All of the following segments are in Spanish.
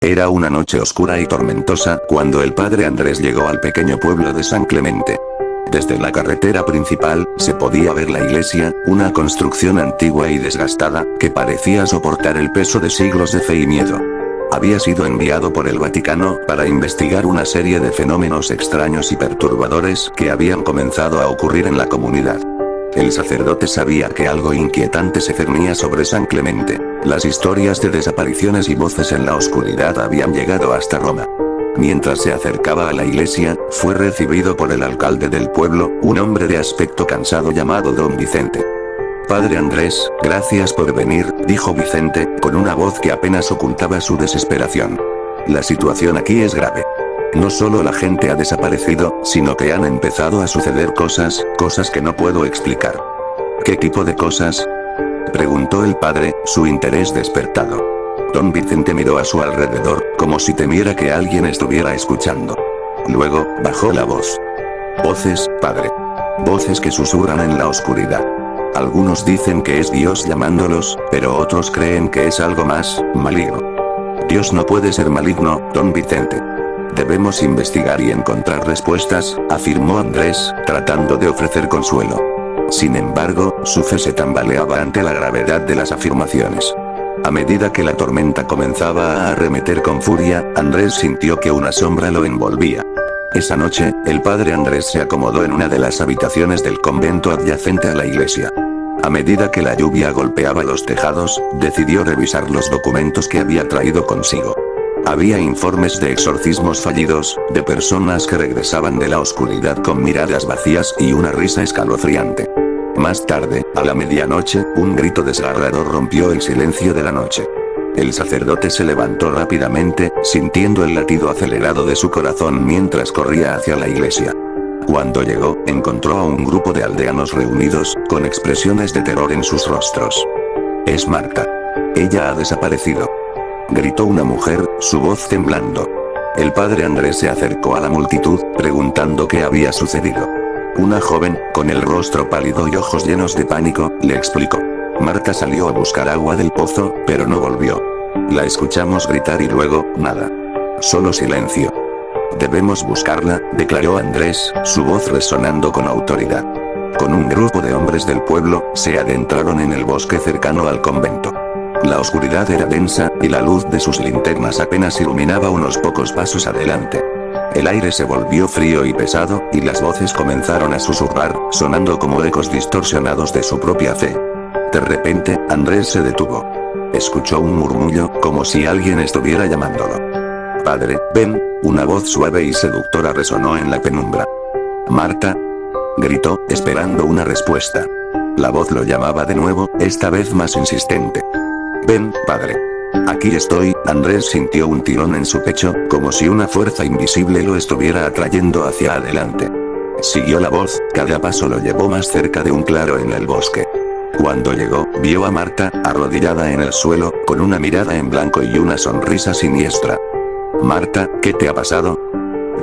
Era una noche oscura y tormentosa cuando el padre Andrés llegó al pequeño pueblo de San Clemente. Desde la carretera principal, se podía ver la iglesia, una construcción antigua y desgastada, que parecía soportar el peso de siglos de fe y miedo. Había sido enviado por el Vaticano para investigar una serie de fenómenos extraños y perturbadores que habían comenzado a ocurrir en la comunidad. El sacerdote sabía que algo inquietante se cernía sobre San Clemente. Las historias de desapariciones y voces en la oscuridad habían llegado hasta Roma. Mientras se acercaba a la iglesia, fue recibido por el alcalde del pueblo, un hombre de aspecto cansado llamado Don Vicente. Padre Andrés, gracias por venir, dijo Vicente, con una voz que apenas ocultaba su desesperación. La situación aquí es grave. No solo la gente ha desaparecido, sino que han empezado a suceder cosas que no puedo explicar. ¿Qué tipo de cosas?, preguntó el padre, su interés despertado. Don Vicente miró a su alrededor, como si temiera que alguien estuviera escuchando. Luego, bajó la voz. Voces, padre. Voces que susurran en la oscuridad. Algunos dicen que es Dios llamándolos, pero otros creen que es algo más, maligno. Dios no puede ser maligno, don Vicente. Debemos investigar y encontrar respuestas, afirmó Andrés, tratando de ofrecer consuelo. Sin embargo, su fe se tambaleaba ante la gravedad de las afirmaciones. A medida que la tormenta comenzaba a arremeter con furia, Andrés sintió que una sombra lo envolvía. Esa noche, el padre Andrés se acomodó en una de las habitaciones del convento adyacente a la iglesia. A medida que la lluvia golpeaba los tejados, decidió revisar los documentos que había traído consigo. Había informes de exorcismos fallidos, de personas que regresaban de la oscuridad con miradas vacías y una risa escalofriante. Más tarde, a la medianoche, un grito desgarrador rompió el silencio de la noche. El sacerdote se levantó rápidamente, sintiendo el latido acelerado de su corazón mientras corría hacia la iglesia. Cuando llegó, encontró a un grupo de aldeanos reunidos, con expresiones de terror en sus rostros. «Es Marta. Ella ha desaparecido», gritó una mujer, su voz temblando. El padre Andrés se acercó a la multitud, preguntando qué había sucedido. Una joven, con el rostro pálido y ojos llenos de pánico, le explicó. Marta salió a buscar agua del pozo, pero no volvió. La escuchamos gritar y luego, nada. Solo silencio. Debemos buscarla, declaró Andrés, su voz resonando con autoridad. Con un grupo de hombres del pueblo, se adentraron en el bosque cercano al convento. La oscuridad era densa, y la luz de sus linternas apenas iluminaba unos pocos pasos adelante. El aire se volvió frío y pesado, y las voces comenzaron a susurrar, sonando como ecos distorsionados de su propia fe. De repente, Andrés se detuvo. Escuchó un murmullo, como si alguien estuviera llamándolo. «Padre, ven», una voz suave y seductora resonó en la penumbra. «Marta», gritó, esperando una respuesta. La voz lo llamaba de nuevo, esta vez más insistente. «Ven, padre». «Aquí estoy», Andrés sintió un tirón en su pecho, como si una fuerza invisible lo estuviera atrayendo hacia adelante. Siguió la voz, cada paso lo llevó más cerca de un claro en el bosque. Cuando llegó, vio a Marta, arrodillada en el suelo, con una mirada en blanco y una sonrisa siniestra. «Marta, ¿qué te ha pasado?»,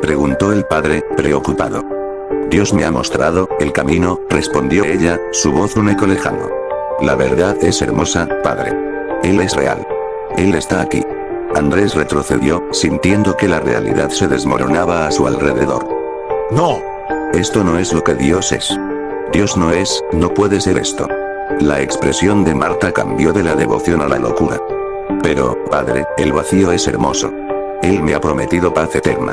preguntó el padre, preocupado. «Dios me ha mostrado el camino», respondió ella, su voz un eco lejano. «La verdad es hermosa, padre. Él es real. Él está aquí». Andrés retrocedió, sintiendo que la realidad se desmoronaba a su alrededor. «No. Esto no es lo que Dios es. Dios no es, no puede ser esto». La expresión de Marta cambió de la devoción a la locura. «Pero, padre, el vacío es hermoso. Él me ha prometido paz eterna.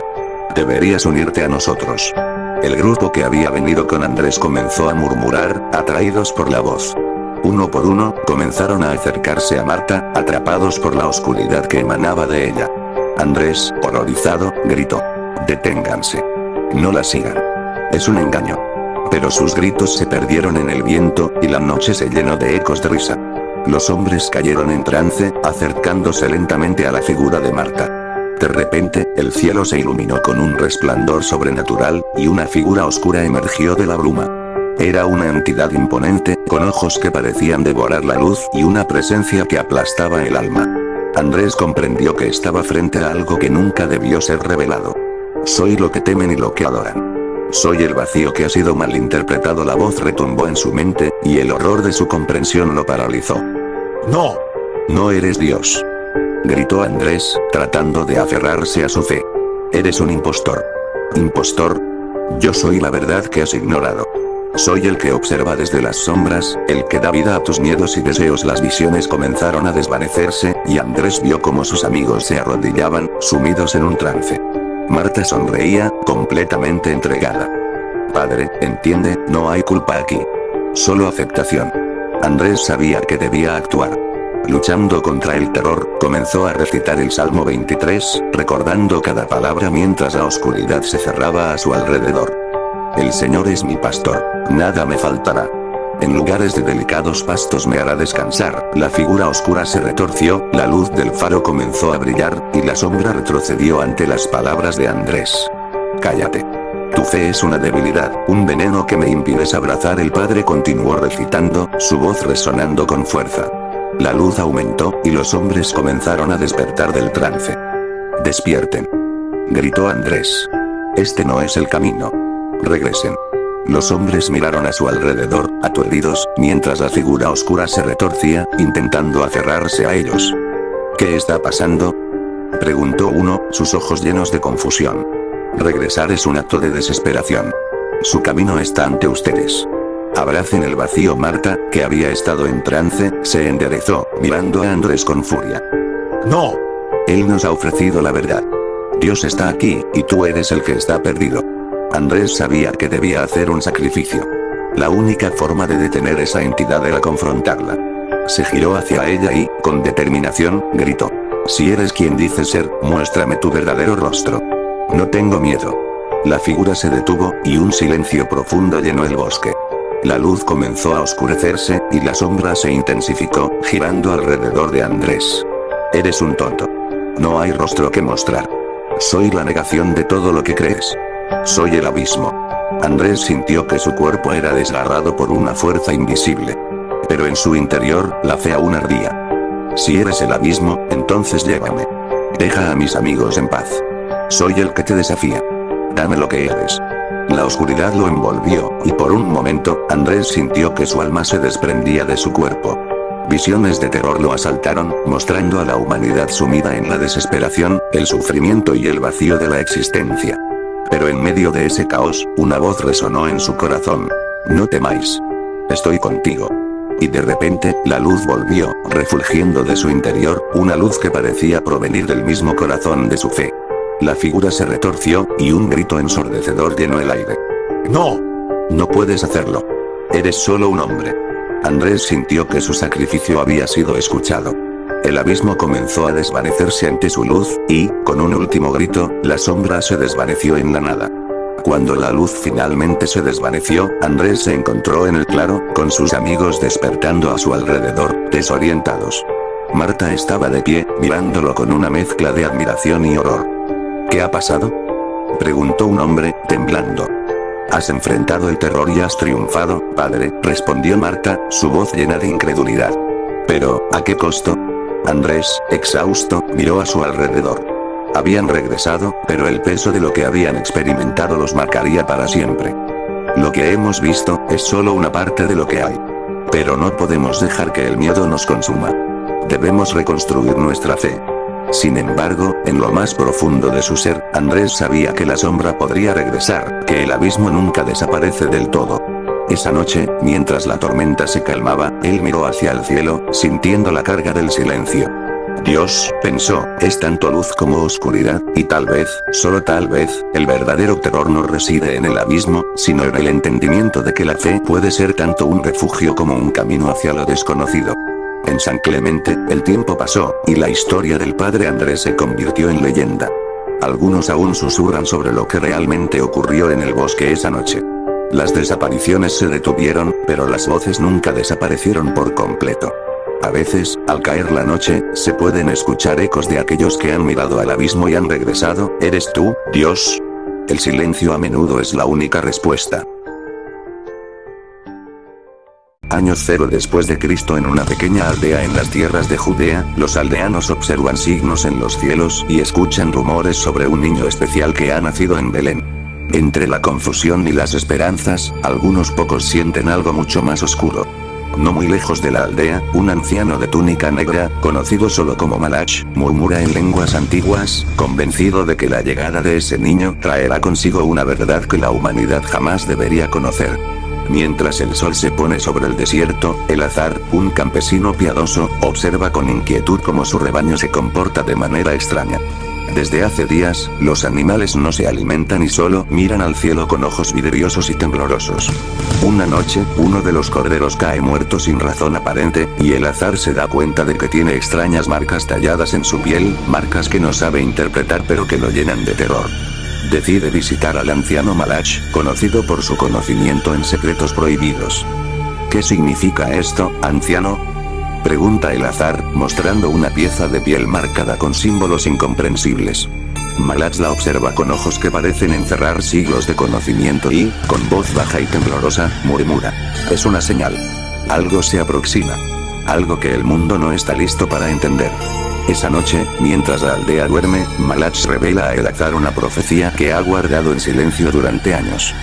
Deberías unirte a nosotros». El grupo que había venido con Andrés comenzó a murmurar, atraídos por la voz. Uno por uno, comenzaron a acercarse a Marta, atrapados por la oscuridad que emanaba de ella. Andrés, horrorizado, gritó. «Deténganse. No la sigan. Es un engaño». Pero sus gritos se perdieron en el viento, y la noche se llenó de ecos de risa. Los hombres cayeron en trance, acercándose lentamente a la figura de Marta. De repente, el cielo se iluminó con un resplandor sobrenatural, y una figura oscura emergió de la bruma. Era una entidad imponente, con ojos que parecían devorar la luz y una presencia que aplastaba el alma. Andrés comprendió que estaba frente a algo que nunca debió ser revelado. «Soy lo que temen y lo que adoran. Soy el vacío que ha sido malinterpretado». La voz retumbó en su mente, y el horror de su comprensión lo paralizó. «No. No eres Dios. Gritó Andrés, tratando de aferrarse a su fe. Eres un impostor. ¿Impostor? Yo soy la verdad que has ignorado. Soy el que observa desde las sombras, el que da vida a tus miedos y deseos. Las visiones comenzaron a desvanecerse, y Andrés vio cómo sus amigos se arrodillaban, sumidos en un trance. Marta sonreía, completamente entregada. Padre, entiende, no hay culpa aquí. Solo aceptación. Andrés sabía que debía actuar. Luchando contra el terror, comenzó a recitar el Salmo 23, recordando cada palabra mientras la oscuridad se cerraba a su alrededor. El Señor es mi pastor, nada me faltará. En lugares de delicados pastos me hará descansar. La figura oscura se retorció, la luz del faro comenzó a brillar, y la sombra retrocedió ante las palabras de Andrés. Cállate. Tu fe es una debilidad, un veneno que me impides abrazar. El padre continuó recitando, su voz resonando con fuerza. La luz aumentó, y los hombres comenzaron a despertar del trance. Despierten. Gritó Andrés. Este no es el camino. Regresen. Los hombres miraron a su alrededor, aturdidos, mientras la figura oscura se retorcía, intentando aferrarse a ellos. ¿Qué está pasando?, preguntó uno, sus ojos llenos de confusión. Regresar es un acto de desesperación. Su camino está ante ustedes. Abracen el vacío. Marta, que había estado en trance, se enderezó, mirando a Andrés con furia. ¡No! Él nos ha ofrecido la verdad. Dios está aquí, y tú eres el que está perdido. Andrés sabía que debía hacer un sacrificio. La única forma de detener esa entidad era confrontarla. Se giró hacia ella y, con determinación, gritó. Si eres quien dices ser, muéstrame tu verdadero rostro. No tengo miedo. La figura se detuvo, y un silencio profundo llenó el bosque. La luz comenzó a oscurecerse, y la sombra se intensificó, girando alrededor de Andrés. Eres un tonto. No hay rostro que mostrar. Soy la negación de todo lo que crees. Soy el abismo. Andrés sintió que su cuerpo era desgarrado por una fuerza invisible. Pero en su interior, la fe aún ardía. Si eres el abismo, entonces llévame. Deja a mis amigos en paz. Soy el que te desafía. Dame lo que eres. La oscuridad lo envolvió, y por un momento, Andrés sintió que su alma se desprendía de su cuerpo. Visiones de terror lo asaltaron, mostrando a la humanidad sumida en la desesperación, el sufrimiento y el vacío de la existencia. Pero en medio de ese caos, una voz resonó en su corazón. No temáis. Estoy contigo. Y de repente, la luz volvió, refulgiendo de su interior, una luz que parecía provenir del mismo corazón de su fe. La figura se retorció, y un grito ensordecedor llenó el aire. ¡No! No puedes hacerlo. Eres solo un hombre. Andrés sintió que su sacrificio había sido escuchado. El abismo comenzó a desvanecerse ante su luz, y, con un último grito, la sombra se desvaneció en la nada. Cuando la luz finalmente se desvaneció, Andrés se encontró en el claro, con sus amigos despertando a su alrededor, desorientados. Marta estaba de pie, mirándolo con una mezcla de admiración y horror. ¿Qué ha pasado?, preguntó un hombre, temblando. Has enfrentado el terror y has triunfado, padre, respondió Marta, su voz llena de incredulidad. Pero, ¿a qué costo? Andrés, exhausto, miró a su alrededor. Habían regresado, pero el peso de lo que habían experimentado los marcaría para siempre. Lo que hemos visto, es solo una parte de lo que hay. Pero no podemos dejar que el miedo nos consuma. Debemos reconstruir nuestra fe. Sin embargo, en lo más profundo de su ser, Andrés sabía que la sombra podría regresar, que el abismo nunca desaparece del todo. Esa noche, mientras la tormenta se calmaba, él miró hacia el cielo, sintiendo la carga del silencio. Dios, pensó, es tanto luz como oscuridad, y tal vez, solo tal vez, el verdadero terror no reside en el abismo, sino en el entendimiento de que la fe puede ser tanto un refugio como un camino hacia lo desconocido. En San Clemente, el tiempo pasó, y la historia del padre Andrés se convirtió en leyenda. Algunos aún susurran sobre lo que realmente ocurrió en el bosque esa noche. Las desapariciones se detuvieron, pero las voces nunca desaparecieron por completo. A veces, al caer la noche, se pueden escuchar ecos de aquellos que han mirado al abismo y han regresado. ¿Eres tú, Dios? El silencio a menudo es la única respuesta. Año 0 después de Cristo. En una pequeña aldea en las tierras de Judea, los aldeanos observan signos en los cielos y escuchan rumores sobre un niño especial que ha nacido en Belén. Entre la confusión y las esperanzas, algunos pocos sienten algo mucho más oscuro. No muy lejos de la aldea, un anciano de túnica negra, conocido solo como Malach, murmura en lenguas antiguas, convencido de que la llegada de ese niño traerá consigo una verdad que la humanidad jamás debería conocer. Mientras el sol se pone sobre el desierto, Elazar, un campesino piadoso, observa con inquietud cómo su rebaño se comporta de manera extraña. Desde hace días, los animales no se alimentan y solo miran al cielo con ojos vidriosos y temblorosos. Una noche, uno de los corderos cae muerto sin razón aparente, y Elazar se da cuenta de que tiene extrañas marcas talladas en su piel, marcas que no sabe interpretar pero que lo llenan de terror. Decide visitar al anciano Malach, conocido por su conocimiento en secretos prohibidos. ¿Qué significa esto, anciano?, pregunta Elazar, mostrando una pieza de piel marcada con símbolos incomprensibles. Malach la observa con ojos que parecen encerrar siglos de conocimiento y, con voz baja y temblorosa, murmura. Es una señal. Algo se aproxima. Algo que el mundo no está listo para entender. Esa noche, mientras la aldea duerme, Malach revela a Elazar una profecía que ha guardado en silencio durante años.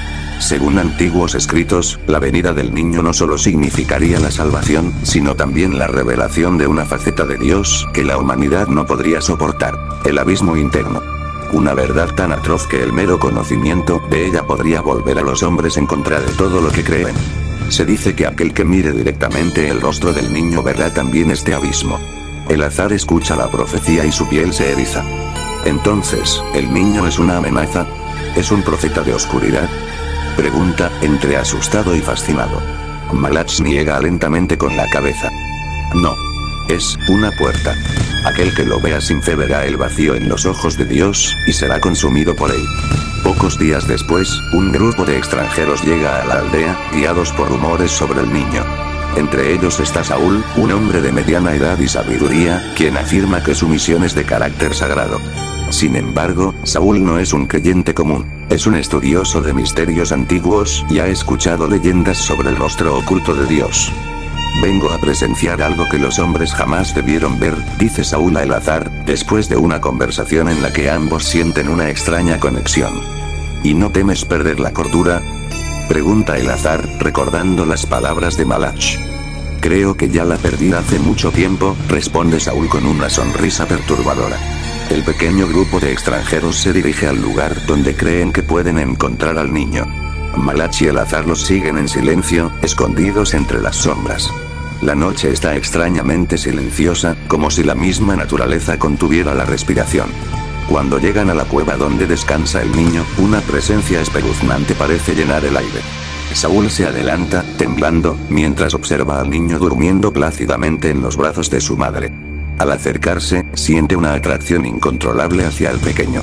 Según antiguos escritos, la venida del niño no solo significaría la salvación, sino también la revelación de una faceta de Dios que la humanidad no podría soportar: el abismo interno. Una verdad tan atroz que el mero conocimiento de ella podría volver a los hombres en contra de todo lo que creen. Se dice que aquel que mire directamente el rostro del niño verá también este abismo. Elazar escucha la profecía y su piel se eriza. Entonces, ¿el niño es una amenaza? ¿Es un profeta de oscuridad?, pregunta, entre asustado y fascinado. Malach niega lentamente con la cabeza. No. Es una puerta. Aquel que lo vea sin fe verá el vacío en los ojos de Dios, y será consumido por él. Pocos días después, un grupo de extranjeros llega a la aldea, guiados por rumores sobre el niño. Entre ellos está Saúl, un hombre de mediana edad y sabiduría, quien afirma que su misión es de carácter sagrado. Sin embargo, Saúl no es un creyente común, es un estudioso de misterios antiguos y ha escuchado leyendas sobre el rostro oculto de Dios. Vengo a presenciar algo que los hombres jamás debieron ver, dice Saúl a Elazar, después de una conversación en la que ambos sienten una extraña conexión. ¿Y no temes perder la cordura?, pregunta Elazar, recordando las palabras de Malach. Creo que ya la perdí hace mucho tiempo, responde Saúl con una sonrisa perturbadora. El pequeño grupo de extranjeros se dirige al lugar donde creen que pueden encontrar al niño. Malach y Elazar los siguen en silencio, escondidos entre las sombras. La noche está extrañamente silenciosa, como si la misma naturaleza contuviera la respiración. Cuando llegan a la cueva donde descansa el niño, una presencia espeluznante parece llenar el aire. Saúl se adelanta, temblando, mientras observa al niño durmiendo plácidamente en los brazos de su madre. Al acercarse, siente una atracción incontrolable hacia el pequeño.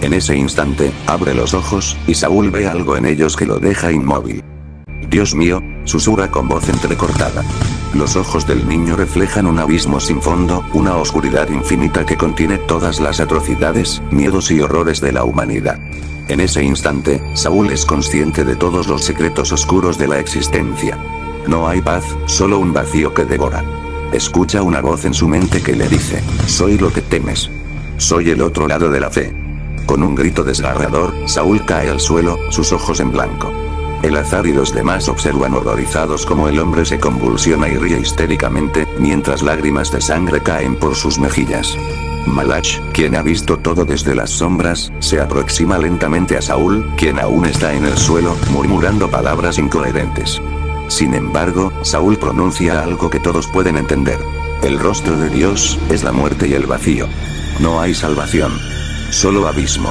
En ese instante, abre los ojos, y Saúl ve algo en ellos que lo deja inmóvil. Dios mío, susurra con voz entrecortada. Los ojos del niño reflejan un abismo sin fondo, una oscuridad infinita que contiene todas las atrocidades, miedos y horrores de la humanidad. En ese instante, Saúl es consciente de todos los secretos oscuros de la existencia. No hay paz, solo un vacío que devora. Escucha una voz en su mente que le dice: soy lo que temes. Soy el otro lado de la fe. Con un grito desgarrador, Saúl cae al suelo, sus ojos en blanco. Elazar y los demás observan horrorizados cómo el hombre se convulsiona y ríe histéricamente, mientras lágrimas de sangre caen por sus mejillas. Malach, quien ha visto todo desde las sombras, se aproxima lentamente a Saúl, quien aún está en el suelo, murmurando palabras incoherentes. Sin embargo, Saúl pronuncia algo que todos pueden entender. El rostro de Dios es la muerte y el vacío. No hay salvación. Solo abismo.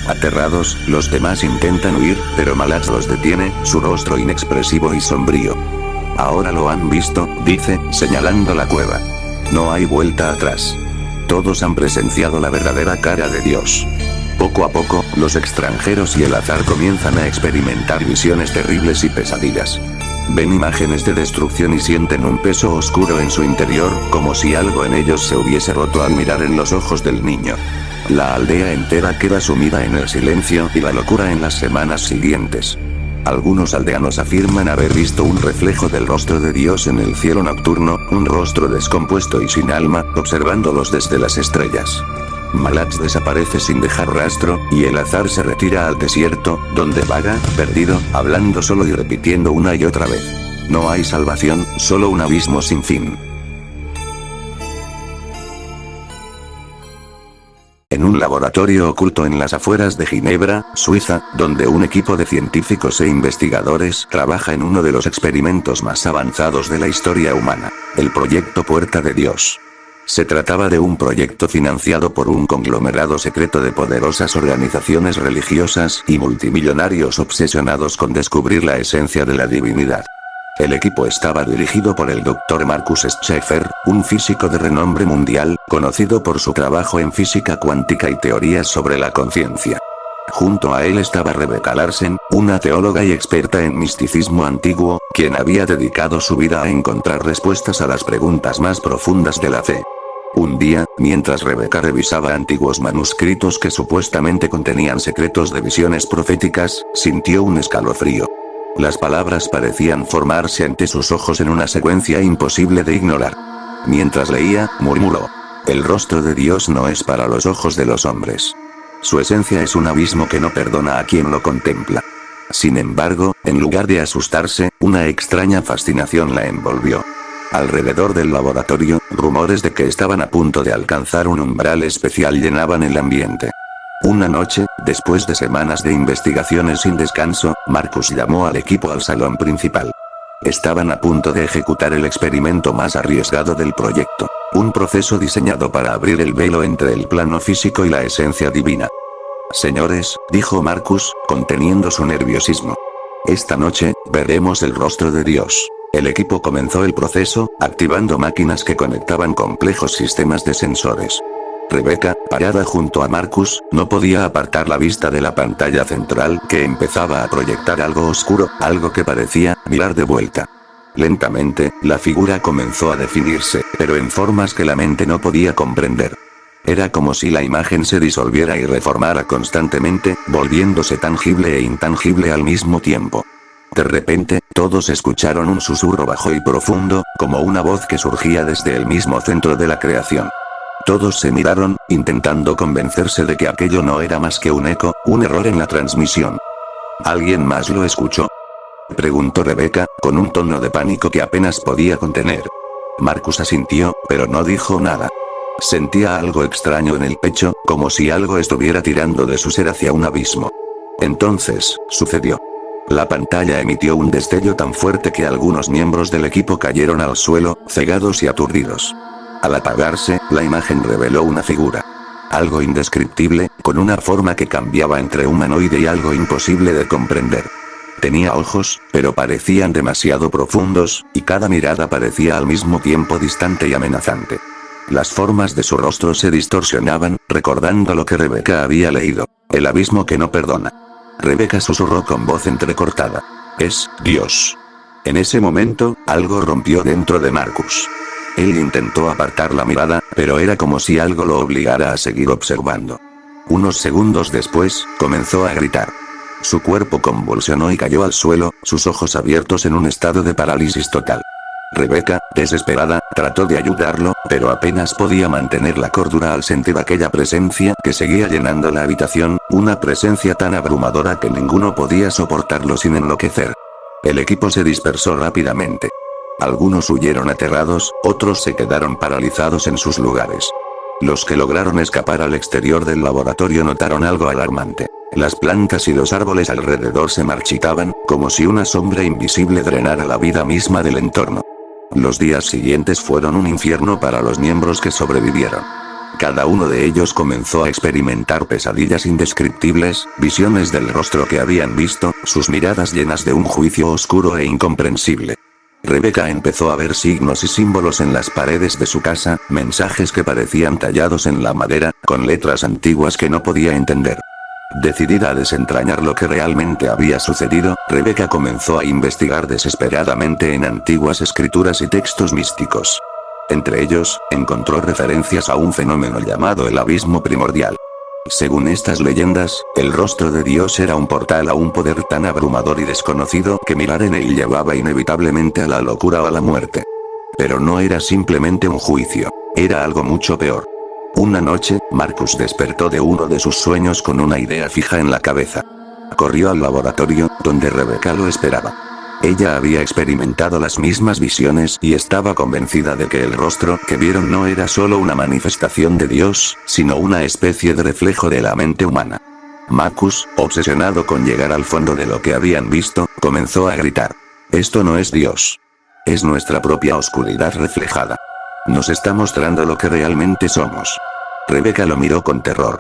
Aterrados, los demás intentan huir, pero Malach los detiene, su rostro inexpresivo y sombrío. Ahora lo han visto, dice, señalando la cueva. No hay vuelta atrás. Todos han presenciado la verdadera cara de Dios. Poco a poco, los extranjeros y Elazar comienzan a experimentar visiones terribles y pesadillas. Ven imágenes de destrucción y sienten un peso oscuro en su interior, como si algo en ellos se hubiese roto al mirar en los ojos del niño. La aldea entera queda sumida en el silencio y la locura en las semanas siguientes. Algunos aldeanos afirman haber visto un reflejo del rostro de Dios en el cielo nocturno, un rostro descompuesto y sin alma, observándolos desde las estrellas. Malach desaparece sin dejar rastro, y Elazar se retira al desierto, donde vaga, perdido, hablando solo y repitiendo una y otra vez: No hay salvación, solo un abismo sin fin. En un laboratorio oculto en las afueras de Ginebra, Suiza, donde un equipo de científicos e investigadores trabaja en uno de los experimentos más avanzados de la historia humana, el Proyecto Puerta de Dios. Se trataba de un proyecto financiado por un conglomerado secreto de poderosas organizaciones religiosas y multimillonarios obsesionados con descubrir la esencia de la divinidad. El equipo estaba dirigido por el Dr. Marcus Schaeffer, un físico de renombre mundial, conocido por su trabajo en física cuántica y teorías sobre la conciencia. Junto a él estaba Rebecca Larsen, una teóloga y experta en misticismo antiguo, quien había dedicado su vida a encontrar respuestas a las preguntas más profundas de la fe. Un día, mientras Rebecca revisaba antiguos manuscritos que supuestamente contenían secretos de visiones proféticas, sintió un escalofrío. Las palabras parecían formarse ante sus ojos en una secuencia imposible de ignorar. Mientras leía, murmuró: "El rostro de Dios no es para los ojos de los hombres. Su esencia es un abismo que no perdona a quien lo contempla". Sin embargo, en lugar de asustarse, una extraña fascinación la envolvió. Alrededor del laboratorio, rumores de que estaban a punto de alcanzar un umbral especial llenaban el ambiente. Una noche, después de semanas de investigaciones sin descanso, Marcus llamó al equipo al salón principal. Estaban a punto de ejecutar el experimento más arriesgado del proyecto, un proceso diseñado para abrir el velo entre el plano físico y la esencia divina. "Señores", dijo Marcus, conteniendo su nerviosismo. "Esta noche, veremos el rostro de Dios". El equipo comenzó el proceso, activando máquinas que conectaban complejos sistemas de sensores. Rebecca, parada junto a Marcus, no podía apartar la vista de la pantalla central que empezaba a proyectar algo oscuro, algo que parecía mirar de vuelta. Lentamente, la figura comenzó a definirse, pero en formas que la mente no podía comprender. Era como si la imagen se disolviera y reformara constantemente, volviéndose tangible e intangible al mismo tiempo. De repente, todos escucharon un susurro bajo y profundo, como una voz que surgía desde el mismo centro de la creación. Todos se miraron, intentando convencerse de que aquello no era más que un eco, un error en la transmisión. ¿Alguien más lo escuchó?, preguntó Rebecca, con un tono de pánico que apenas podía contener. Marcus asintió, pero no dijo nada. Sentía algo extraño en el pecho, como si algo estuviera tirando de su ser hacia un abismo. Entonces, sucedió. La pantalla emitió un destello tan fuerte que algunos miembros del equipo cayeron al suelo, cegados y aturdidos. Al apagarse, la imagen reveló una figura. Algo indescriptible, con una forma que cambiaba entre humanoide y algo imposible de comprender. Tenía ojos, pero parecían demasiado profundos, y cada mirada parecía al mismo tiempo distante y amenazante. Las formas de su rostro se distorsionaban, recordando lo que Rebecca había leído: el abismo que no perdona. Rebecca susurró con voz entrecortada: "Es Dios". En ese momento, algo rompió dentro de Marcus. Él intentó apartar la mirada, pero era como si algo lo obligara a seguir observando. Unos segundos después, comenzó a gritar. Su cuerpo convulsionó y cayó al suelo, sus ojos abiertos en un estado de parálisis total. Rebecca, desesperada, trató de ayudarlo, pero apenas podía mantener la cordura al sentir aquella presencia que seguía llenando la habitación, una presencia tan abrumadora que ninguno podía soportarlo sin enloquecer. El equipo se dispersó rápidamente. Algunos huyeron aterrados, otros se quedaron paralizados en sus lugares. Los que lograron escapar al exterior del laboratorio notaron algo alarmante. Las plantas y los árboles alrededor se marchitaban, como si una sombra invisible drenara la vida misma del entorno. Los días siguientes fueron un infierno para los miembros que sobrevivieron. Cada uno de ellos comenzó a experimentar pesadillas indescriptibles, visiones del rostro que habían visto, sus miradas llenas de un juicio oscuro e incomprensible. Rebecca empezó a ver signos y símbolos en las paredes de su casa, mensajes que parecían tallados en la madera, con letras antiguas que no podía entender. Decidida a desentrañar lo que realmente había sucedido, Rebecca comenzó a investigar desesperadamente en antiguas escrituras y textos místicos. Entre ellos, encontró referencias a un fenómeno llamado el abismo primordial. Según estas leyendas, el rostro de Dios era un portal a un poder tan abrumador y desconocido que mirar en él llevaba inevitablemente a la locura o a la muerte. Pero no era simplemente un juicio, era algo mucho peor. Una noche, Marcus despertó de uno de sus sueños con una idea fija en la cabeza. Corrió al laboratorio, donde Rebecca lo esperaba. Ella había experimentado las mismas visiones y estaba convencida de que el rostro que vieron no era solo una manifestación de Dios, sino una especie de reflejo de la mente humana. Marcus, obsesionado con llegar al fondo de lo que habían visto, comenzó a gritar. Esto no es Dios. Es nuestra propia oscuridad reflejada. Nos está mostrando lo que realmente somos. Rebecca lo miró con terror.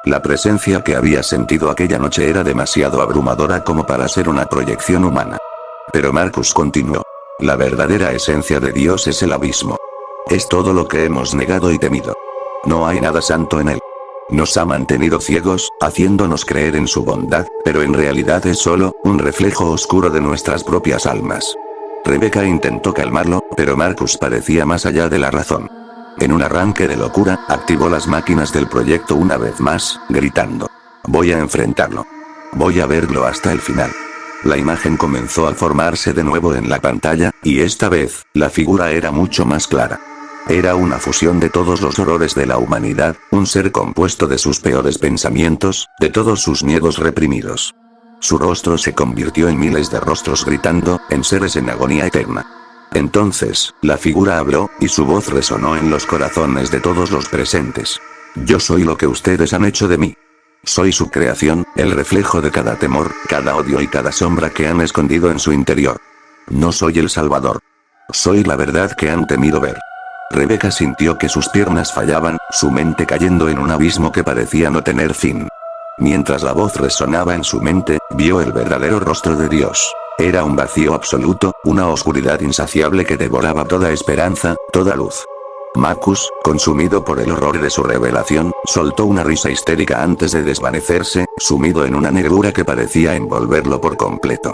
La presencia que había sentido aquella noche era demasiado abrumadora como para ser una proyección humana. Pero Marcus continuó. La verdadera esencia de Dios es el abismo. Es todo lo que hemos negado y temido. No hay nada santo en él. Nos ha mantenido ciegos, haciéndonos creer en su bondad, pero en realidad es solo un reflejo oscuro de nuestras propias almas. Rebecca intentó calmarlo, pero Marcus parecía más allá de la razón. En un arranque de locura, activó las máquinas del proyecto una vez más, gritando. Voy a enfrentarlo. Voy a verlo hasta el final. La imagen comenzó a formarse de nuevo en la pantalla, y esta vez, la figura era mucho más clara. Era una fusión de todos los horrores de la humanidad, un ser compuesto de sus peores pensamientos, de todos sus miedos reprimidos. Su rostro se convirtió en miles de rostros gritando, en seres en agonía eterna. Entonces, la figura habló, y su voz resonó en los corazones de todos los presentes. Yo soy lo que ustedes han hecho de mí. Soy su creación, el reflejo de cada temor, cada odio y cada sombra que han escondido en su interior. No soy el Salvador. Soy la verdad que han temido ver. Rebecca sintió que sus piernas fallaban, su mente cayendo en un abismo que parecía no tener fin. Mientras la voz resonaba en su mente, vio el verdadero rostro de Dios. Era un vacío absoluto, una oscuridad insaciable que devoraba toda esperanza, toda luz. Marcus, consumido por el horror de su revelación, soltó una risa histérica antes de desvanecerse, sumido en una negrura que parecía envolverlo por completo.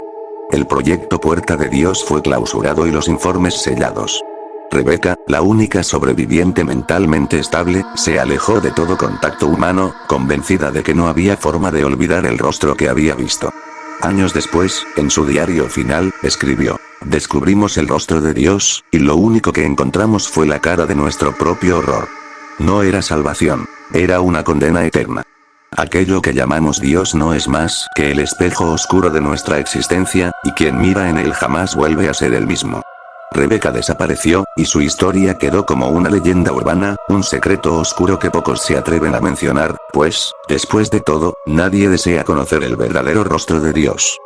El proyecto Puerta de Dios fue clausurado y los informes sellados. Rebecca, la única sobreviviente mentalmente estable, se alejó de todo contacto humano, convencida de que no había forma de olvidar el rostro que había visto. Años después, en su diario final, escribió. Descubrimos el rostro de Dios, y lo único que encontramos fue la cara de nuestro propio horror. No era salvación, era una condena eterna. Aquello que llamamos Dios no es más que el espejo oscuro de nuestra existencia, y quien mira en él jamás vuelve a ser el mismo. Rebecca desapareció, y su historia quedó como una leyenda urbana, un secreto oscuro que pocos se atreven a mencionar, pues, después de todo, nadie desea conocer el verdadero rostro de Dios.